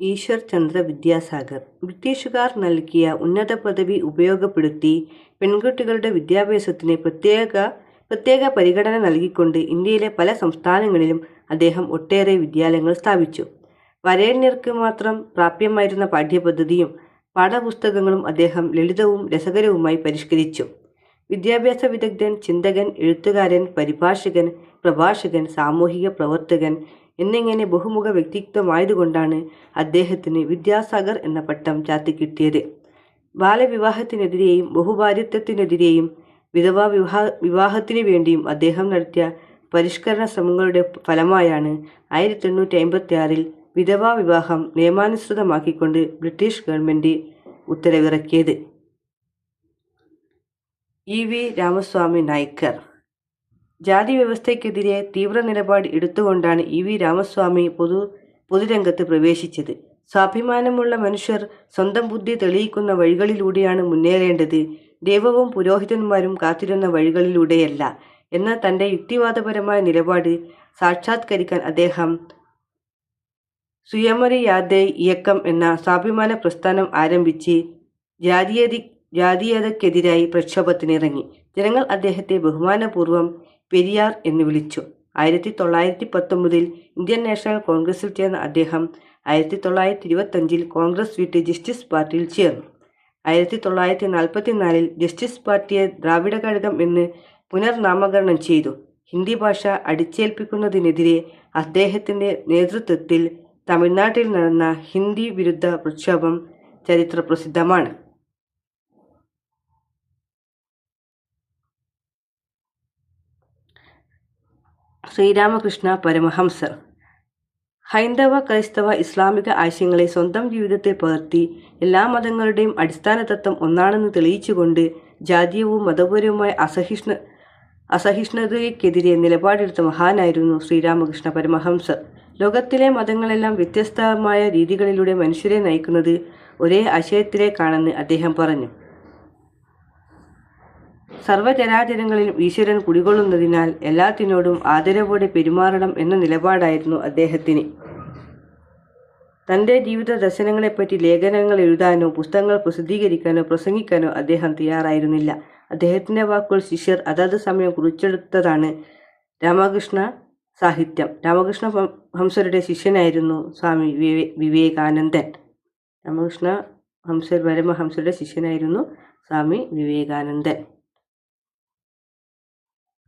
ഈശ്വർ ചന്ദ്ര വിദ്യാസാഗർ ബ്രിട്ടീഷുകാർ നൽകിയ ഉന്നത പദവി ഉപയോഗപ്പെടുത്തി പെൺകുട്ടികളുടെ വിദ്യാഭ്യാസത്തിന് പ്രത്യേക പരിഗണന നൽകിക്കൊണ്ട് ഇന്ത്യയിലെ പല സംസ്ഥാനങ്ങളിലും അദ്ദേഹം ഒട്ടേറെ വിദ്യാലയങ്ങൾ സ്ഥാപിച്ചു. വരേണ്യർക്ക് മാത്രം പ്രാപ്യമായിരുന്ന പാഠ്യപദ്ധതിയും പാഠപുസ്തകങ്ങളും അദ്ദേഹം ലളിതവും രസകരവുമായി പരിഷ്കരിച്ചു. വിദ്യാഭ്യാസ വിദഗ്ധൻ, ചിന്തകൻ, എഴുത്തുകാരൻ, പരിഭാഷകൻ, പ്രഭാഷകൻ, സാമൂഹിക പ്രവർത്തകൻ എന്നിങ്ങനെ ബഹുമുഖ വ്യക്തിത്വമായതുകൊണ്ടാണ് അദ്ദേഹത്തിന് വിദ്യാസാഗർ എന്ന പട്ടം ചാർത്തിക്കിട്ടിയത്. ബാലവിവാഹത്തിനെതിരെയും ബഹുഭാര്യത്വത്തിനെതിരെയും വിധവാ വിവാഹത്തിനു വേണ്ടിയും അദ്ദേഹം നടത്തിയ പരിഷ്കരണ ശ്രമങ്ങളുടെ ഫലമായാണ് 1856 വിധവാ വിവാഹം നിയമാനുസൃതമാക്കിക്കൊണ്ട് ബ്രിട്ടീഷ് ഗവൺമെൻറ് ഉത്തരവിറക്കിയത്. ഇ.വി. രാമസ്വാമി നായ്ക്കർ ജാതി വ്യവസ്ഥയ്ക്കെതിരെ തീവ്ര നിലപാട് എടുത്തുകൊണ്ടാണ് ഇ.വി. രാമസ്വാമി പൊതുരംഗത്ത് പ്രവേശിച്ചത്. സ്വാഭിമാനമുള്ള മനുഷ്യർ സ്വന്തം ബുദ്ധി തെളിയിക്കുന്ന വഴികളിലൂടെയാണ് മുന്നേറേണ്ടത്, ദൈവവും പുരോഹിതന്മാരും കാത്തിരുന്ന വഴികളിലൂടെയല്ല എന്ന തൻ്റെ യുക്തിവാദപരമായ നിലപാട് സാക്ഷാത്കരിക്കാൻ അദ്ദേഹം സുയമര്യാദൈ ഇയക്കം എന്ന സ്വാഭിമാന പ്രസ്ഥാനം ആരംഭിച്ച് ജാതീയതയ്ക്കെതിരായി പ്രക്ഷോഭത്തിനിറങ്ങി. ജനങ്ങൾ അദ്ദേഹത്തെ ബഹുമാനപൂർവ്വം പെരിയാർ എന്ന് വിളിച്ചു. 1919 ഇന്ത്യൻ നാഷണൽ കോൺഗ്രസിൽ ചേർന്ന അദ്ദേഹം 1925 കോൺഗ്രസ് വിട്ട് ജസ്റ്റിസ് പാർട്ടിയിൽ ചേർന്നു. 1944 ജസ്റ്റിസ് പാർട്ടിയെ ദ്രാവിഡ കഴകം എന്ന് പുനർനാമകരണം ചെയ്തു. ഹിന്ദി ഭാഷ അടിച്ചേൽപ്പിക്കുന്നതിനെതിരെ അദ്ദേഹത്തിൻ്റെ നേതൃത്വത്തിൽ തമിഴ്നാട്ടിൽ നടന്ന ഹിന്ദി വിരുദ്ധ പ്രക്ഷോഭം ചരിത്രപ്രസിദ്ധമാണ്. ശ്രീരാമകൃഷ്ണ പരമഹംസർ ഹൈന്ദവ, ക്രൈസ്തവ, ഇസ്ലാമിക ആശയങ്ങളെ സ്വന്തം ജീവിതത്തിൽ പകർത്തി എല്ലാ മതങ്ങളുടെയും അടിസ്ഥാന തത്വം ഒന്നാണെന്ന് തെളിയിച്ചുകൊണ്ട് ജാതീയവും മതപരവുമായ അസഹിഷ്ണുതയ്ക്കെതിരെ നിലപാടെടുത്ത മഹാനായിരുന്നു ശ്രീരാമകൃഷ്ണ പരമഹംസർ. ലോകത്തിലെ മതങ്ങളെല്ലാം വ്യത്യസ്തമായ രീതികളിലൂടെ മനുഷ്യരെ നയിക്കുന്നത് ഒരേ ആശയത്തിലേക്കാണെന്ന് അദ്ദേഹം പറഞ്ഞു. സർവ്വചരാചരങ്ങളിലും ഈശ്വരൻ കുടികൊള്ളുന്നതിനാൽ എല്ലാത്തിനോടും ആദരവോടെ പെരുമാറണം എന്ന നിലപാടായിരുന്നു അദ്ദേഹത്തിന്. തൻ്റെ ജീവിത ദർശനങ്ങളെപ്പറ്റി ലേഖനങ്ങൾ എഴുതാനോ പുസ്തകങ്ങൾ പ്രസിദ്ധീകരിക്കാനോ പ്രസംഗിക്കാനോ അദ്ദേഹം തയ്യാറായിരുന്നില്ല. അദ്ദേഹത്തിൻ്റെ വാക്കുകൾ ശിഷ്യർ അതത് സമയം കുറിച്ചെടുത്തതാണ് രാമകൃഷ്ണ സാഹിത്യം. രാമകൃഷ്ണ ഹംസരുടെ ശിഷ്യനായിരുന്നു സ്വാമി വിവേകാനന്ദൻ. രാമകൃഷ്ണ പരമഹംസരുടെ ശിഷ്യനായിരുന്നു സ്വാമി വിവേകാനന്ദൻ.